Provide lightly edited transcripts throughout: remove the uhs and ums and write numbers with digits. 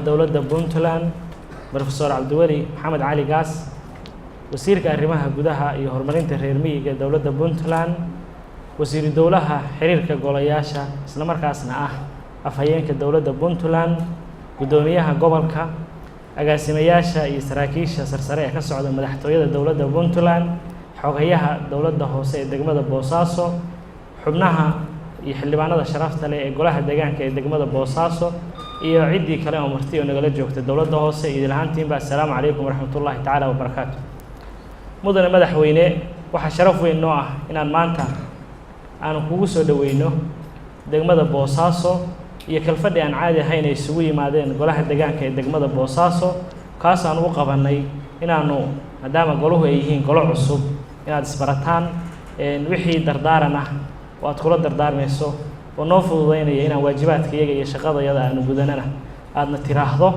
dowladda Puntland Professor Cabdiweli Maxamed Cali Gaas wasiirka arrimaha gudaha iyo horumarinta reer miyiga dowladda Puntland wasiir dowlaha xiriirka golayaasha isla markaasna ah afhayeenka dowladda Puntland gudoomiyaha gobolka agaasimayaasha iyo saraakiisha sarsare ee ka socda madaxtooyada dowladda Puntland xogayaha dowladda hoose ee degmada Boosaaso xubnaha iyo xildhibaanada sharafta leh ee golaha deegaanka ee degmada Boosaaso iyo ciddii kale oo marti oo nagala joogta dowladda hoose iyo lahaantiinba assalaamu calaykum waraxmatullaahi tacaala wabarakaatu mudane madaxweyne waxaa sharaf weyn noo ah inaan maanta aan kugu soo dhaweyno degmada Boosaaso iyo kalfadhi aan caadi ahayn ay isugu yimaadeen golaha deegaanka ee degmada Boosaaso kaas aan u qabanay inaanu maadaama goluhu ay yihiin golo cusub inaad isbarataan wixii dardaaran ah oo aad kula dardaarmayso oo noo fududeynaya inaan waajibaadka iyaga iyo shaqadayada aanu gudanana aadna tiraahdo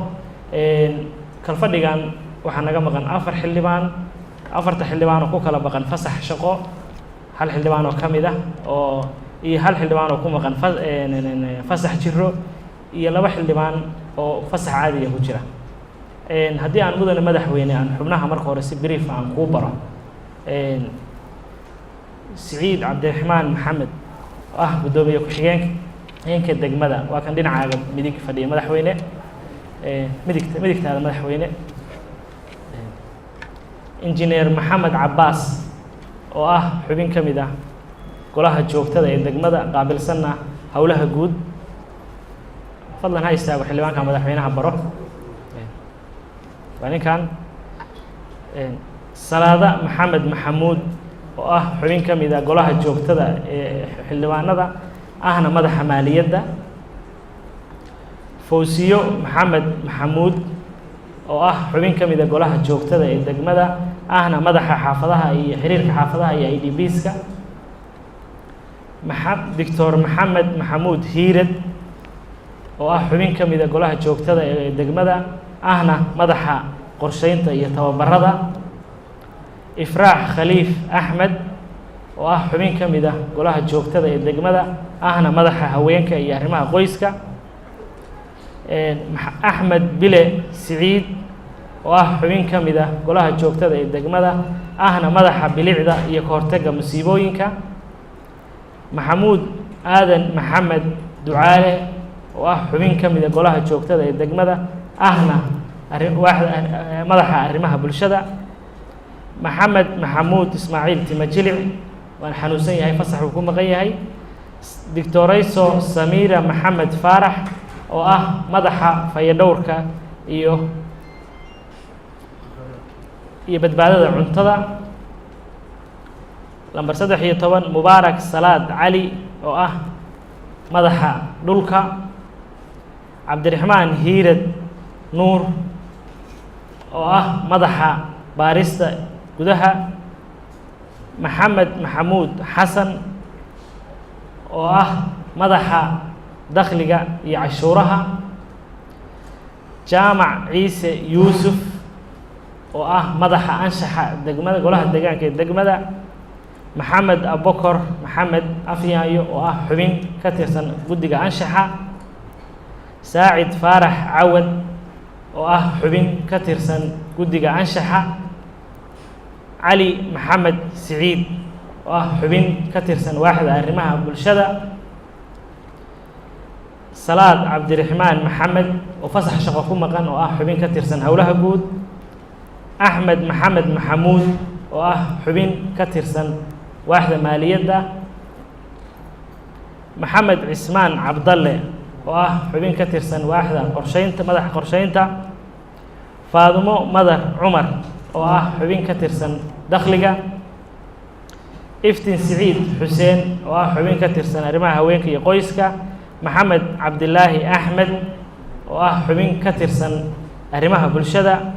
kalfadhigan waxaa naga maqan afarta xildhibaan oo ku kala maqan fasax shaqo hal xildhibaan oo ka mid ah oo iyo hal xildhibaan oo ku maqan fasax jiro iyo laba xildhibaan oo fasax caadiya ku jira haddii aan mudane madaxweyne aan xubnaha marka hore si brief aan kuu baro سعيد عبد الرحمن محمد gudoomiye ku-xigeenka degmada waa kan dhinacaaga midig fadhiya madaxweyne midigtaada madaxweyne injineer maxamed Cabbaas oo ah xubin ka mid ah golaha joogtada ee degmada qaabilsanna howlaha guud fadlan ha istaago xildhibaanka madaxweynaha baro waa ninkan Salaada Maxamed Maxamuud oo ah xubin ka mid ah golaha joogtada ee xildhibaanada ahna madaxa maaliyadda Fawsiyo Maxamed Maxamuud oo ah xubin ka mid ah golaha joogtada ee degmada ahna madaxa xaafadaha iyo xiriirka xaafadaha iyo IDBska Dr. Maxamed Maxamuud Hiirad oo ah xubin ka mid ah golaha joogtada ee degmada ahna madaxa qorsheynta iyo tababarada إفراح خليف أحمد oo xubin ka mid ah golaha joogtada ee degmada ahna madaxa haweenka iyo arrimaha qoyska Axmed Bile Siciid oo xubin ka mid ah golaha joogtada ee degmada ahna madaxa bilicda iyo ka hortagga musiibooyinka Maxamuud Aadan Maxamed Ducaale oo xubin ka mid ah golaha joogtada ee degmada ahna madaxa arrimaha bulshada محمد محمود إسماعيل تمجلع وأنا حنوسين هاي فصح وكم غير دكتوريسو سميرة محمد فارح مدحة في دورك بدبادة عنتظر لما صدح هي طبعا مبارك صلاة علي مدحة دولك عبد الرحمن هيرد نور مدحة باريستا gudaha Maxamed Maxamuud Xasan oo madaxa dakhliga iyo cashuuraha Jaamac Ciise Yuusuf oo madaxa anshaxa degmada golaha deegaanka ee degmada Maxamed Abokor Maxamed Afyaayo oo xubin ka tirsan guddiga anshaxa Saacid Faarax Cawad oo xubin ka tirsan guddiga anshaxa علي محمد سعيد حبين كترسن واحد arrimaha bulshada Salaad عبد الرحمن محمد وفصح shaqo ku maqan oo xubin ka tirsan howlaha guud Axmed Maxamed Maxamuud oo xubin ka tirsan waaxda maaliyadda Maxamed Cismaan Cabdalle oo xubin ka tirsan waaxda qorsheynta madaxa qorsheynta Faadumo Madar Cumar oo xubin ka tirsan dakhliga Iftiin Siciid Xuseen oo xubin ka tirsan arrimaha haweenka iyo qoyska Maxamed Cabdilaahi Axmed oo xubin ka tirsan arrimaha bulshada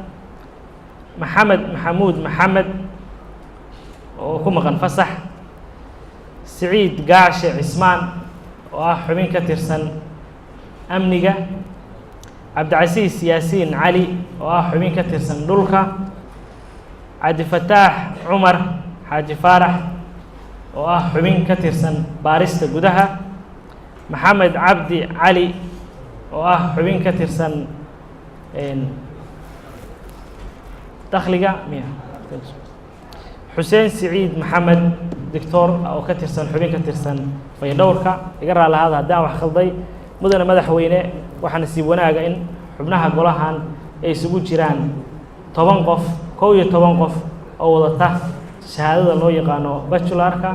Maxamed Maxamuud Maxamed oo ku maqan fasax Siciid Gaashe Cismaan oo xubin ka tirsan amniga Cabdicasiis Yaasiin Cali oo xubin ka tirsan dhulka عبد الفتاح عمر حاج فارح حبين كترسن باريستا جودها محمد عبد علي حبين كترسن dakhliga xuseen siciid maxamed doctor oo ka tirsan xubin ka tirsan faydhowrka iga raalahaada haddaan wax khalday mudane madaxweyne waxaa nasiib wanaaga in xubnaha golahan ay isugu jiraan 10 qof 11 qof oo wadata shahaadada loo yaqaano bachelorka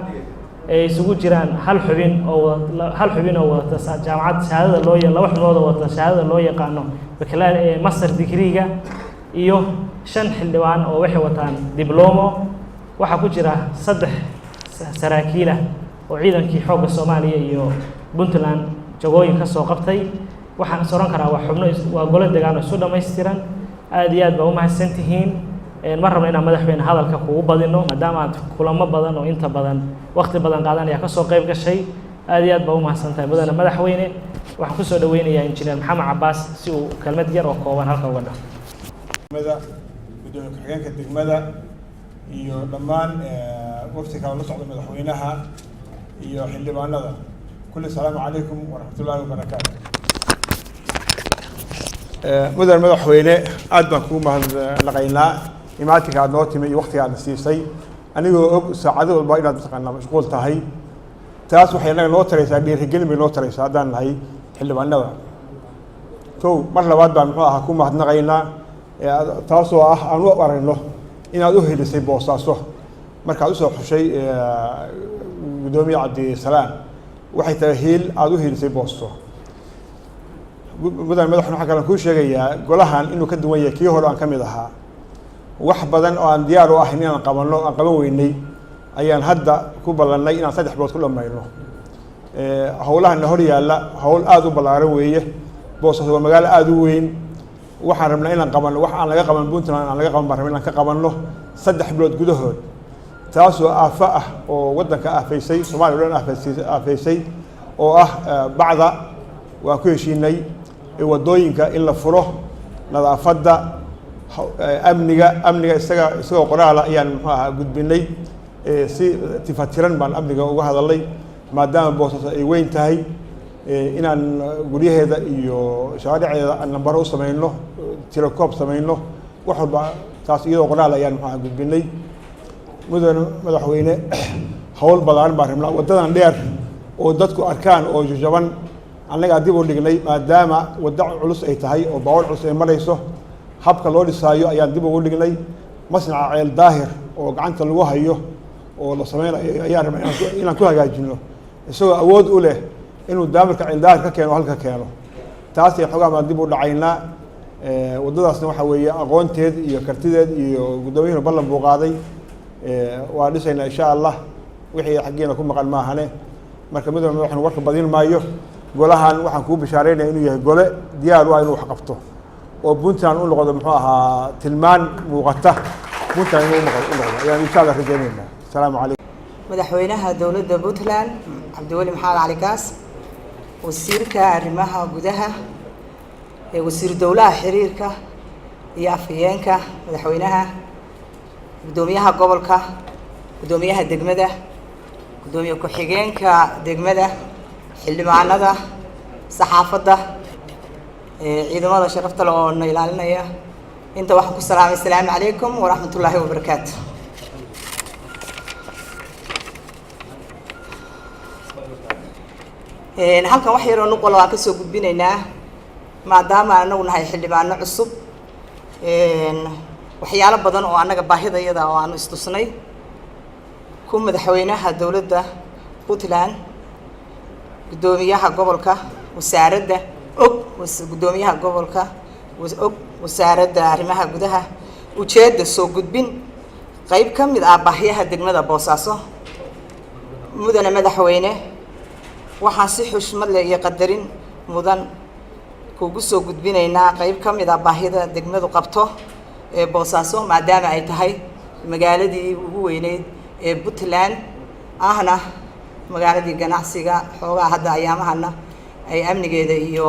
ay isugu jiraan hal xubin oo wadata jaamacad shahaadada laba xubnood oo wadata shahaadada loo yaqaano master degree-ga iyo 5 xildhibaan oo waxay wataan diblomo waxaa ku jira 3 saraakiil ah oo ciidankii xoogga Soomaaliya iyo Puntland jagooyin ka soo qabtay waxaan soran karaa waa golo deegaan oo soo dhameystiran aad iyo aad baa u mahadsantihiin ma rabno inaan madaxweyne hadalka kugu badino maadaama aad kulamo badan oo inta badan waqti badan qaadanaya ka soo qayb gashay aad iyo aad baa u mahadsantahay mudane madaxweyne waxaan ku soo dhaweynayaa injineer Maxamed Cabbaas si uu kelmad yar oo kooban halka uga dhaco gudoomiye ku-xigeenka degmada iyo dhammaan waftiga la socda madaxweynaha iyo xildhibaanada kulli salaamu calaykum waraxmatullaahi wabarakaatu mudane madaxweyne aad baan kugu mahadnaqaynaa imaatinka aad noo timi iyo waqtiga aad siisay anigoo og saacado walba inaad mataqaanaa mashquul tahay taas waxay naga noo taraysaa dhiirigelin bay noo taraysaa haddaan nahay xildhibaanada kow mar labaad baan muxuu ahaa ku mahadnaqaynaa taasoo ah aan u aragno inaad u helisay boosaaso markaad usoo xushay gudoomiye cabdisalaan waxay tahay hiil aad u helisay boosto mudane madaxweyne waxaa kale kuu sheegayaa golahan inuu ka duwan yahay kii hore aan ka mid ahaa wax badan oo aan diyaar u ahayn inaan qaban weynay ayaan hadda ku ballannay inaan 3 bilood ku dhammayno howlahana hor yaalla howl aad u ballaaran weeye boosaaso waa magaalo aad u weyn waxaan rabnaa inaan qabanno wax aan laga qaban Puntland aan laga qaban baan rabnaa inaan ka qabanno 3 bilood gudahood taasoo aafa ah oo waddanka aafaysay Soomaaliya oo dhan aafaysay oo ah bacda waan ku heshiinay wadooyinka in la furo nadaafadda amniga isagoo qoraala ayaan muxuu ahaa gudbinay si tifatiran baan amniga uga hadalay maadaama boosaaso ay weyn tahay inaan guryaheeda iyo shaariceeda aan nambaro u samayno tirakoob samayno wax walba taas iyadoo qoraal ayaan muxuu ahaa gudbinay mudane madaxweyne hawl badan baan rabnaa wadadan dheer oo dadku arkaan oo jaban annaga dib u dhignay maadaama wada culus ay tahay oo baawl culus ay marayso habka loo dhisaayo ayaan dib ugu dhignay masnaca ceel daahir oo gacanta lagu hayo oo la sameynayo ayaan rabnaa inaan ku hagaajino isagoo awood u leh inuu daamirka ceel daahir ka keeno halka keeno taas ay xogaa baan dib u dhacaynaa wadadaasna waxa weeye aqoonteed iyo kartideed iyo gudoomiyuhu ballan buu qaaday waa dhisaynaa insha Allah wixii xaqiina ku maqan maahane marka mudane waxaan warka badin maayo golahan waxaan ku bishaareynaa inuu yahay gole diyaar u ah inuu wax qabto oo Puntland u noqdo muxuu ahaa tilmaan muuqata Puntland inuu noqdo ayaan insha Allah rajaynaynaa salaamu calaykum madaxweynaha dowladda Puntland Cabdiweli Maxamed Cali Gaas wasiirka arrimaha gudaha wasiir dowlaha xiriirka iyo afhayeenka madaxweynaha gudoomiyaha gobolka gudoomiyaha degmada gudoomiye ku-xigeenka degmada xildhibaanada saxaafadda ciidamada sharafta leh oo na ilaalinaya inta waxaan ku salaamay assalaamu calaykum waraxmatullaahi wabarakaatu halkan wax yaroo nuqul waan ka soo gudbinaynaa maadaama anagu nahay xildhibaano cusub waxyaalo badan oo annaga baahidayada oo aanu istusnay ku madaxweynaha dowladda Puntland gudoomiyaha gobolka wasaaradda gudoomiyaha gobolka wasaaradda arrimaha gudaha ujeedda soo gudbin qayb ka mid ah baahiyaha degmada Boosaaso mudane madaxweyne waxaan si xushmad leh iyo qadarin mudan kugu soo gudbinaynaa qayb ka mid ah baahida degmadu qabto ee Boosaaso maadaama ay tahay magaaladii ugu weyneyd ee Puntland ahna magaaladii ganacsiga xoogaa hadda ayaamahana ay amnigeeda iyo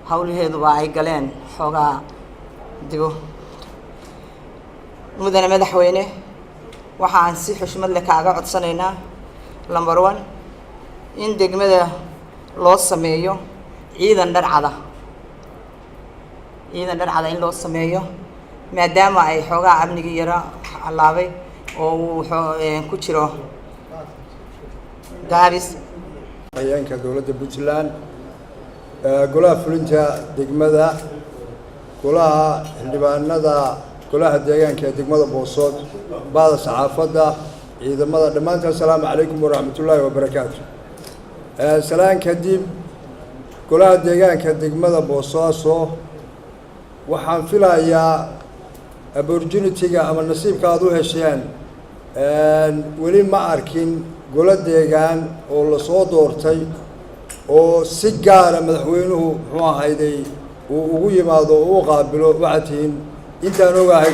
hawlaheeduba ay galeen xoogaa digo mudane madaxweyne waxaan si xushmad leh kaaga codsanaynaa number 1 in degmada loo sameeyo ciidan dharcada ciidan dharcada in loo sameeyo maadaama ay xoogaa amnigi yara alaabay oo uu ku jiro gaabis hay'aanka dowladda Puntland golaha fulinta degmada golaha xildhibaanada golaha deegaanka ee degmada Boosod baada saxaafadda ciidamada dhamaantood assalaamu calaykum waraxmatullaahi wabarakaatuh salaan kadib golaha deegaanka degmada Boosaaso waxaan filayaa opportunity-ga ama nasiibka aad u hesheen weli ma arkin golo deegaan oo la soo doortay oo si gaara madaxweynuhu muxuu ahayday uu ugu yimaado oo u qaabilo waxatiin intaan ogahay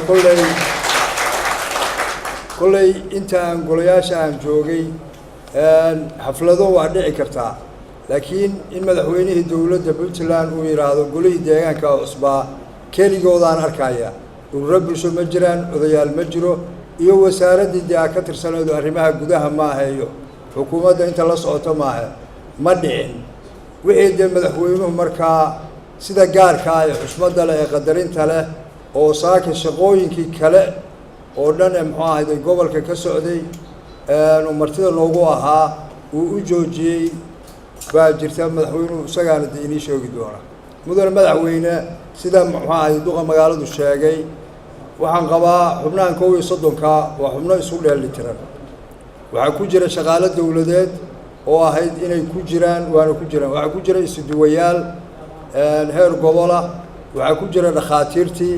kolley intaan golayaasha aan joogay xaflado waa dhici kartaa laakiin in madaxweynihii dowladda Puntland uu yiraahdo golihii deegaanka cusbaa keligoodaan arkaya ururo bulsho ma jiraan odayaal ma jiro iyo wasaaradii ka tirsaneedu arrimaha gudaha ma ahayo xukuumadda inta la socoto ma aha ma dhicin wixii madaxweynuhu markaa sida gaarka ah ee xushmada leh ee qadarinta leh oo saaka shaqooyinkii kale oo dhan muxuu ahayd gobolka ka socday martida loogu ahaa uu u joojiyay baa jirta madaxweynuhu isagaana diini sheegi doona mudane madaxweyne sida muxuu ahayd duqa magaaladu sheegay waxaan qabaa xubnahan 31 waa xubno isu dheelitiran waxaa ku jira shaqaale dawladeed oo ahayd inay ku jiraan waxaa ku jira isuduwayaal heer gobola waxaa ku jira dhakhaatiirtii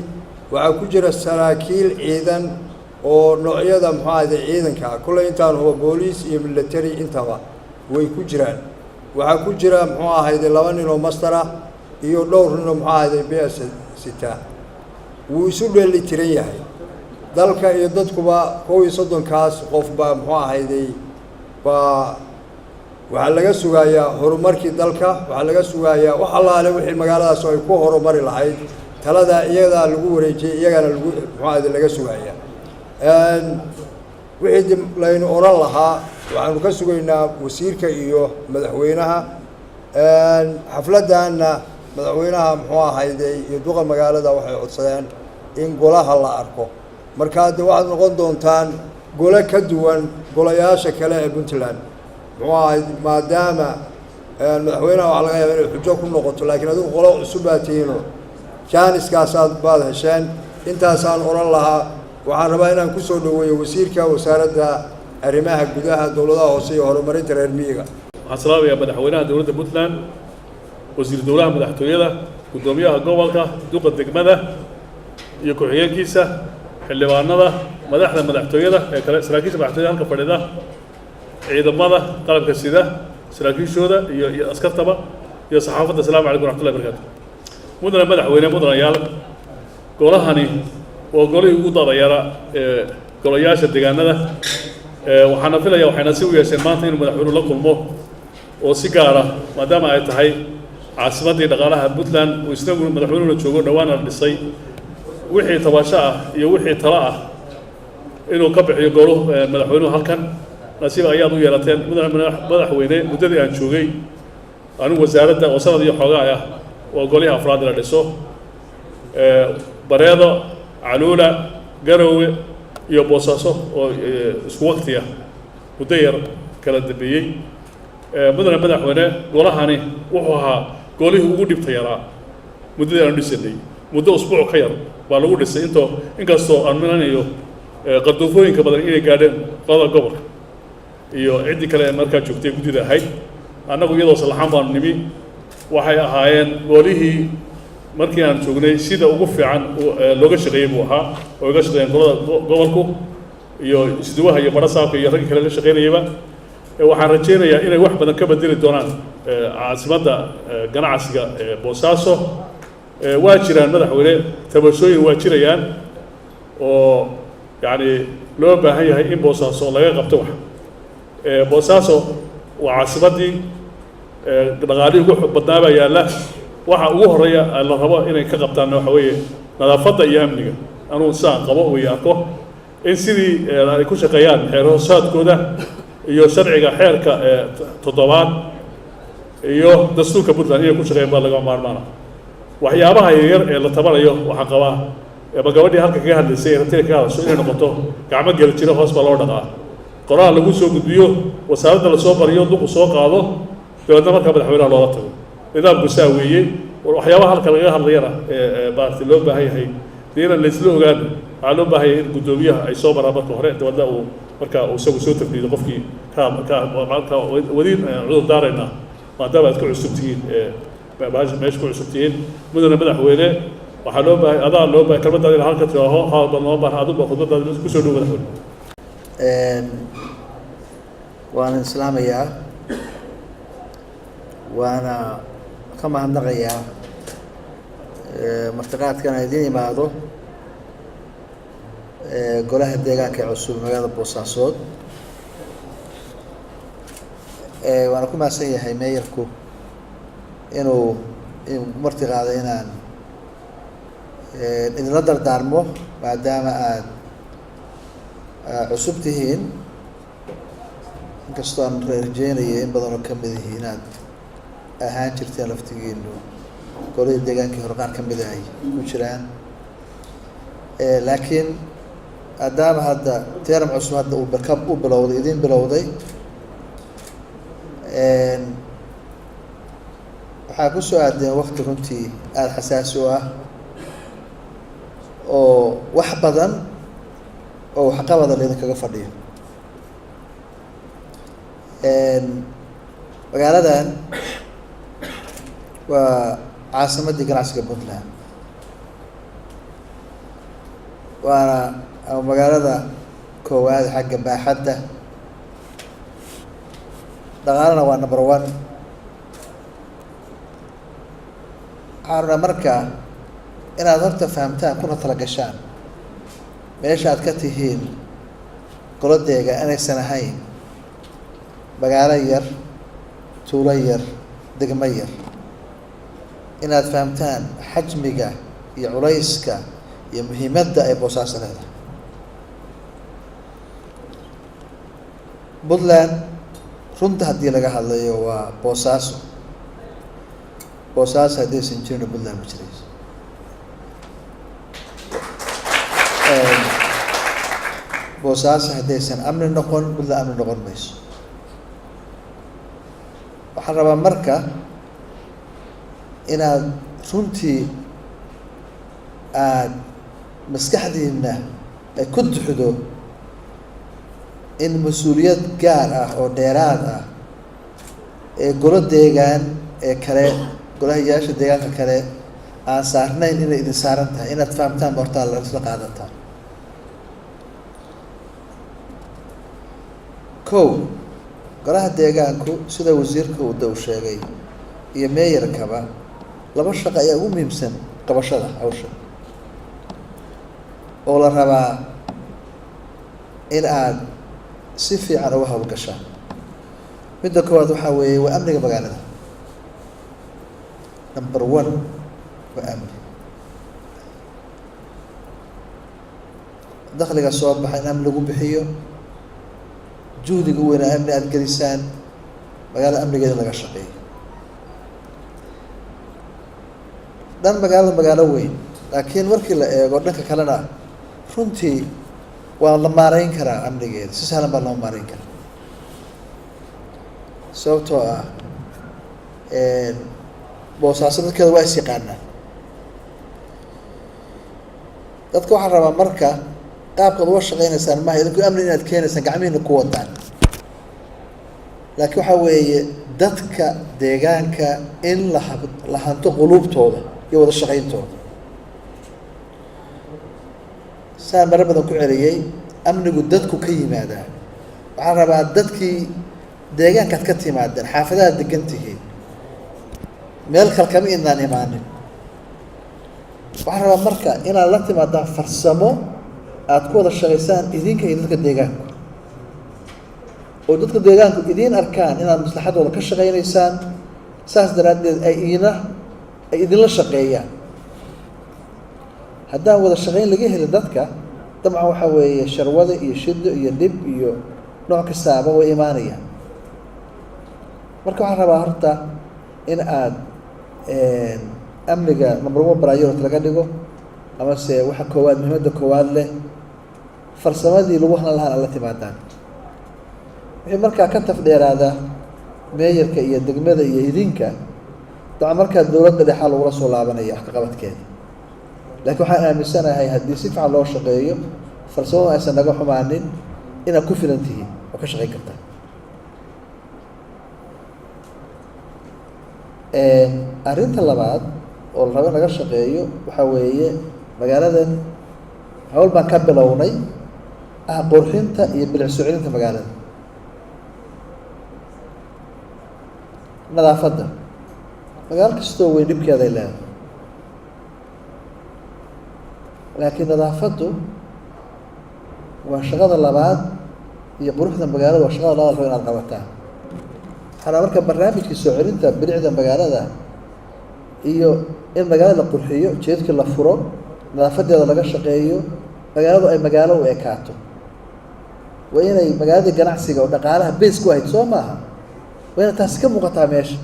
waxaa ku jira saraakiil ciidan oo noocyada muxuu ahayd ciidanka kulay intaan hubo booliis iyo military intaba way ku jiraan waxaa ku jira muxuu ahayd 2 nin oo master ah iyo dhowr nin oo muxuu ahayd BS sita wuu isu dheelitiran yahay dalka iyo dadkuba 31kaas qof baa muxuu ahayday waxaa laga sugayaa horumarkii dalka waxaa laga sugayaa wax allaale wixii magaaladaas ay ku horumari lahayd talada iyada lagu wareejiyay iyagana lagu muxuu ahayday laga sugayaa wixii laynu oran lahaa waxaanu ka sugaynaa wasiirka iyo madaxweynaha xafladana madaxweynaha muxuu ahayday iyo duqa magaalada waxay codsadeen in golaha la arko marka waxaad noqon doontaan golo ka duwan golayaasha kale ee Puntland muxuu ahayd maadaama madaxweynaha waxa laga yaabaa inay xujo ku noqoto laakiin adigu qolo cusub baa tihiin jaaniskaasaad baad hesheen intaasaan oran lahaa waxaan rabaa inaan ku soo dhaweeyo wasiirka wasaaradda arrimaha gudaha dowladaha hoose iyo horumarinta reer miyiga waxaan salaamayaa madaxweynaha dowladda Puntland wasiir dowlaha madaxtooyada gudoomiyaha gobolka duqa degmada iyo ku-xigeenkiisa xildhibaanada madaxda madaxtooyada ee kale saraakiisha madaxtooyada halka fadhida ciidamada qalabka sida saraakiishooda iyo askartaba iyo saxaafadda salaamu calaykum waraxmatullahi wabarakaatu mudane madaxweyne mudanayaal golahani waa golihii ugu dadayara ee golayaasha deegaanada waxaana filayaa waxayna si u yeesheen maanta inuu madaxweynuhu la kulmo oo si gaara maadaama ay tahay caasimaddii dhaqaalaha Puntland oo isnagu madaxweynuhu joogo dhawaan la dhisay wixii tabasho ah iyo wixii talo ah inuu ka bixiyo golo madaxweynuhu halkan nasiib ayaad u yeelateen madaxweyne muddadii aan joogay anigu wasaaradda oo sanad iyo xoogaa ah waa golihii afraad la dhiso bareedo caluula garowe iyo boosaaso oo isku waqti ah muddo yar kala dambeeyey mudane madaxweyne golahani wuxuu ahaa golihii ugu dhibta yaraa muddadii aanu dhisanay muddo usbuuc ka yar baa lagu dhisay inkastoo aan milanayo qardoofooyinka badan inay gaadheen qolada gobolka iyo ciddii kale ee markaa joogtay guddida ahayd annagu iyadoo salaxaan baanu nimi waxay ahaayeen golihii markii aan joognay sida ugu fiican looga shaqeeyey buu ahaa oo iga shaqeeyeen qolada gobolku iyo isduwaha iyo barasaabka iyo ragga kale la shaqeynayaba waxaan rajaynayaa inay wax badan ka bedeli doonaan caasimadda ganacsiga ee Boosaaso waa jiraan madaxweyne tabashooyin waa jirayaan oo yani loo baahan yahay in Boosaaso laga qabto wax Boosaaso waa caasimaddii dhaqaalihii ugu badnaaba yaalla waxa ugu horeeya la rabo inay ka qabtaan waxa weeye nadaafadda iyo amniga anuu saan qabo way arko in sidii ay ku shaqeeyaan xeer hoosaadkooda iyo sharciga xeerka 7 iyo dastuurka Puntland inay ku shaqeeyaan baa laga maarmaana waxyaabaha yaryar ee la tabanayo waxaan qabaa ma gabadhii halka kaga hadlaysay ratira kaga hadasho inay noqoto gacmo geli jira hoos baa loo dhaqaa qoraal lagu soo gudbiyo wasaaradda lasoo bariyo duqu soo qaado dabeedna markaa madaxweynaha loola tago nidaamku saa weeye waxyaabaha halka lagaga hadlayana maaragtay loo baahan yahay dee inaan laysla ogaan waxaa loo baahan yahay in guddoomiyaha ay soo maraan marka hore dabeedna uu markaa uu isagu soo tafdiido qofkii markaa wadiin cudur daaraynaa maadaama aad ku cusub tihiin meesha ku cusub tihiin mudane madaxweyne waxaa loo baahay adaa loo baahay kalmadaada in halka tiraaho haaba loo baahan adigu baa khudbadaada kusoo dhow madaxweyne waana islaamayaa waana ka mahadnaqayaa martiqaadkana idiin imaado golaha deegaanka ee cusub magaalada Boosaasood waana ku mahadsan yahay meeyarku inuu martiqaado inaan idinla dardaarmo maadaama aad cusub tihiin inkastoo aan rajeynaya in badan oo ka mid yihiin inaad ahaan jirteen laftigiinu golada deegaankii hore qaar ka mid ay ku jiraan laakiin maadaama hadda teeram cusub hadda uu barkab u bilowday idin bilowday waxaa ku soo aadeen waqti runtii aada xasaasi u ah oo wax badan oo waxqabada laydinkaga fadhiyo magaaladan waa caasimaddii ganacsiga Puntland waana magaalada koowaad xagga baaxadda dhaqaalana waa number 1 waxaana markaa inaad horta fahamtaan kuna tala gashaan meesha aad ka tihiin goladeega inaysan ahayn magaalo yar tuulo yar degmo yar inaad fahamtaan xajmiga iyo culayska iyo muhiimadda ay Boosaaso leedahay Puntland runta haddii laga hadlayo waa Boosaaso haddaysan jirin Puntland ma jirayso Boosaaso haddaysan amni noqon Puntland amni noqon mayso waxaan rabaa marka inaad runtii aad maskaxdiina ay ku duxdo in mas-uuliyad gaar ah oo dheeraad ah ee golo deegaan ee kale golahayaasha deegaanka kale aan saarnayn inay idin saaran tahay inaad fahamtaan hortaa la isla qaadataan kow golaha deegaanku sida wasiirka uu dow sheegay iyo meeyarkaba laba shaqo ayaa ugu muhiimsan qabashada hawsha oo la rabaa in aad si fiican uga hawlgashaan midda koowaad waxaa weeye waa amniga magaalada number 1 waa amni dakhliga soo baxa in amni lagu bixiyo juhdiga weyn amni aad gelisaan magaalada amnigeeda laga shaqeeyo dhan magaalo weyn laakiin markii la eego dhanka kalena runtii waa la maarayn karaa amnigeeda si sahlan baa loo maarayn karaa sababtoo ah Boosaaso dadkeeda waa is yaqaanaan dadka waxaan rabaa marka qaabkaad uga shaqaynaysaan maaha idinku amni inaad keenaysaan gacmihiina ku wadaan laakiin waxaa weeye dadka deegaanka in la hanto quluubtooda iyo wada shaqayntooda saan mara badan ku celiyey amnigu dadku ka yimaadaa waxaan rabaa dadkii deegaankaad ka timaadeen xaafadaha degan tihiin meel kale kama idnaan imaanin waxaan rabaa marka inaad la timaadaan farsamo aad ku wada shaqaysaan idinka iyo dadka deegaanku oo dadka deegaanku idiin arkaan inaad maslaxadooda ka shaqaynaysaan saas daraaddeed ay idinla shaqeeyaan haddaan wada shaqayn laga helin dadka dabcan waxaa weeye sharwada iyo shido iyo dhib iyo nooc kastaaba way imaanayaan marka waxaan rabaa horta in aad amniga number one priority laga dhigo ama se waxa koowaad muhiimadda koowaad leh farsamadii lagu halan lahaan la timaadaan wixii markaa ka taf dheeraada meeyarka iyo degmada iyo idinka dabcan markaa dowladda dhexa lagula soo laabanaya wax ka qabadkeeda laakiin waxaan aaminsanahay haddii si fiican loo shaqeeyo farsamadu aysan naga xumaanin inaad ku filan tihiin oo ka shaqayn kartaa arrinta labaad oo la rabo in laga shaqeeyo waxaa weeye magaaladan hawl baan ka bilownay qurxinta iyo bilic soo celinta magaalada nadaafadda magaalo kastoo weyn dhibkeeday leedahay laakiin nadaafaddu waa shaqada labaad iyo quruxda magaalada waa shaqada labaad rabo inaad qabataan waxaana marka barnaamijkii soo celinta bilicda magaalada iyo in magaalada la qurxiyo jeedkii la furo nadaafadeeda laga shaqeeyo magaaladu ay magaalo u ekaato waa inay magaaladii ganacsiga oo dhaqaalaha base ku ahayd soo maaha waa inay taasi ka muuqataa meesha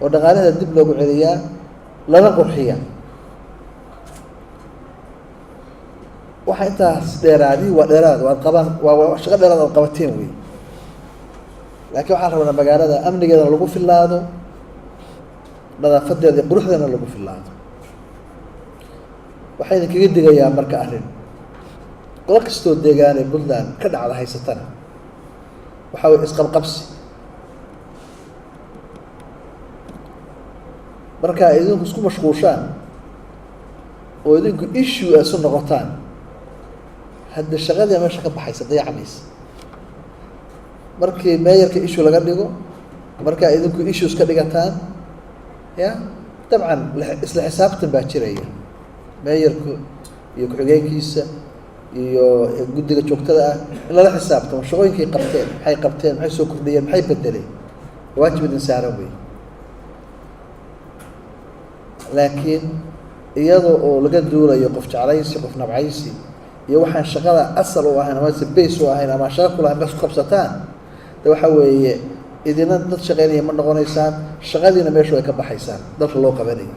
oo dhaqaalaheeda dib loogu celiyaa lana qurxiya waxa intaas dheeraadi waa dheeraad waad qabaan waa shaqo dheeraad aad qabateen wey laakiin waxaan rabnaa magaalada amnigeedana lagu filaado nadaafadeeda iyo quruxdeedana lagu filaado waxaa idinkaga digayaa marka arrin gobol kastoo deegaan ee puntland ka dhacda haysatana waxaa weye isqabqabsi marka ay idinku isku mashquushaan oo idinku issue ay isu noqotaan hadda shaqadii meesha ka baxaysa dayacmaysa markii meeyarka issue laga dhigo markaa idinku issues ka dhigataan ya dabcan isla xisaabtan baa jiraya meeyarku iyo ku-xigeenkiisa iyo guddiga joogtada ah in lala xisaabtamo shaqooyinkay qabteen maxay soo kordhiyeen maxay bedeleen waajib idin saaran wey laakiin iyada oo laga duulayo qof jeclaysi qof nabcaysi iyo waxaan shaqada asal u ahayn ama se base u ahayn ama shaqo kulahayn bas ku qabsataan de waxa weeye idina dad shaqeynaya ma noqonaysaan shaqadiina meeshu ay ka baxaysaan dalka loo qabanayo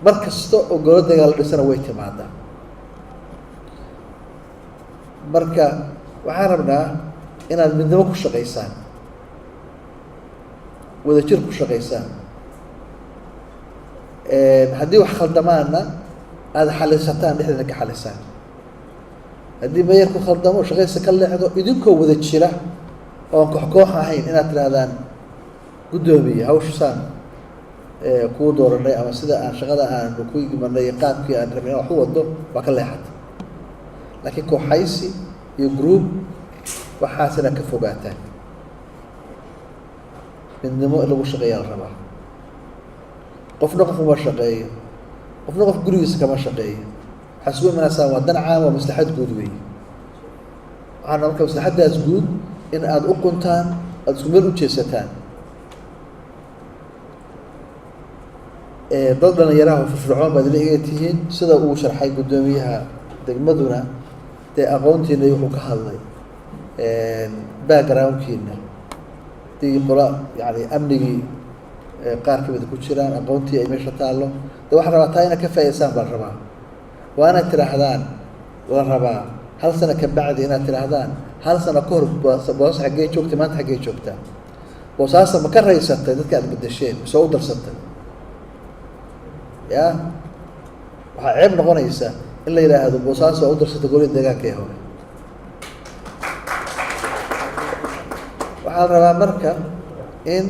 mar kasta oo goladeega la dhisana way timaadaa marka waxaan rabnaa inaad midnimo ku shaqaysaan wadajir ku shaqaysaan haddii wax khaldamaana aada xalisataan dhexdeeda ka xalisaan haddii meeyarku khaldamo shaqaysa ka leexdo idinkoo wada jira oon koox ahayn inaad tidhaahdaan guddoomiye hawshasaan kuu dooranay ama sida aan shaqada aan ku imanay qaabkii aan rabay in wax u wado waa ka leexata laakiin kooxaysi iyo group waxaas inaad ka fogaataan midnimo in lagu shaqeeyaa la rabaa qofna qof uma shaqeeyo qofna qof gurigiisa kama shaqeeyo waxaa isugu imanaysaan waa dan caam waa maslaxad guud wey waxaana marka maslaxaddaas guud in aada u quntaan aada isku meel u jeesataan dad dhalinyaraha firfircoon baad ila iga tihiin sida uu sharxay guddoomiyaha degmaduna dee aqoontiina wuxuu ka hadlay backgroundkiina hadii qola yani amnigii qaar kamida ku jiraan aqoontii ay meesha taallo de waxaa rabaa taa inaad ka faa'idaysaan baa la rabaa waa inaad tidhaahdaan la rabaa hal sano ka bacdi inaad tidhaahdaan hal sano ka hor boos xaggee joogtay maanta xaggee joogtaa boosaasa ma ka raysatay dadka aad bedesheen soo u darsatay ya waxaa ceeb noqonaysa in la yidhaahdo boosaas waa u darsatay goliya deegaanka ee hore waxaa la rabaa marka in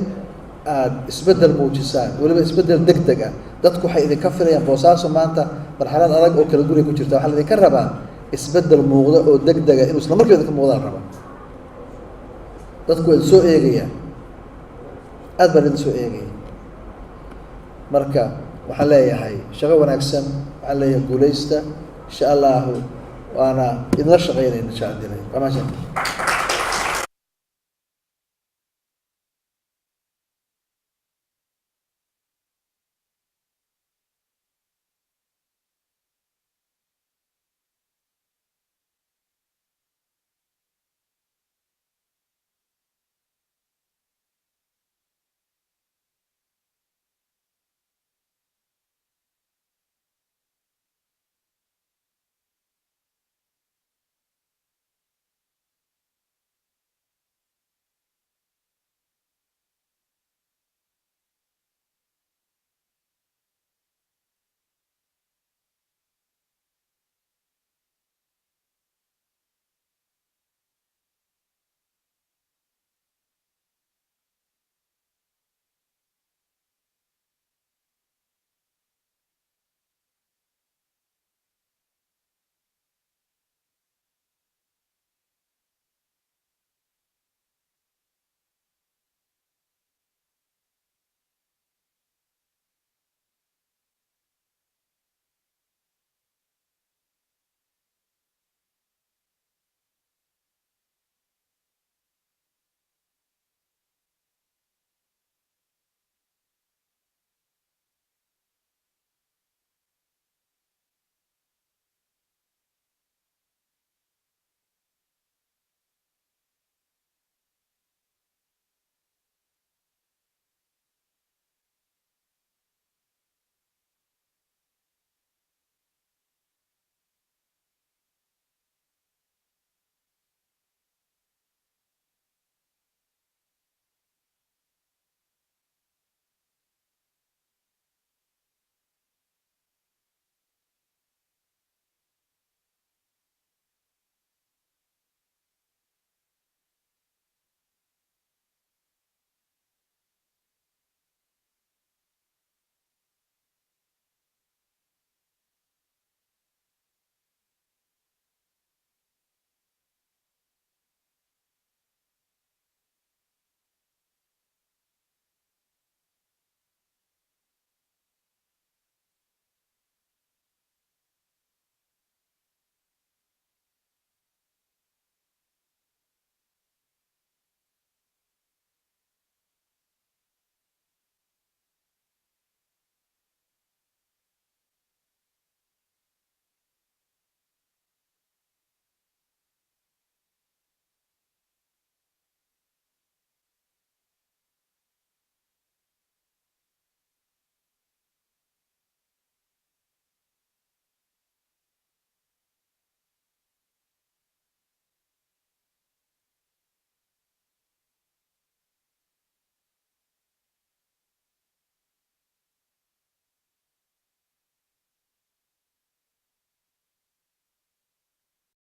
aada isbeddel muujisaan weliba isbeddel deg deg ah dadku waxay idinka filayaan boosaaso maanta marxalad adag oo kala guriga ku jirta waxaa la idinka rabaa isbeddel muuqda oo deg dega inuu isla markiiba idinka muuqdaan raba dadku waa idin soo eegayaan aad baan idin soo eegaya marka waxaan leeyahay shaqo wanaagsan waxaan leeyahay guulaysta insha allahu waana idinla shaqeynayna insha allah waa maasha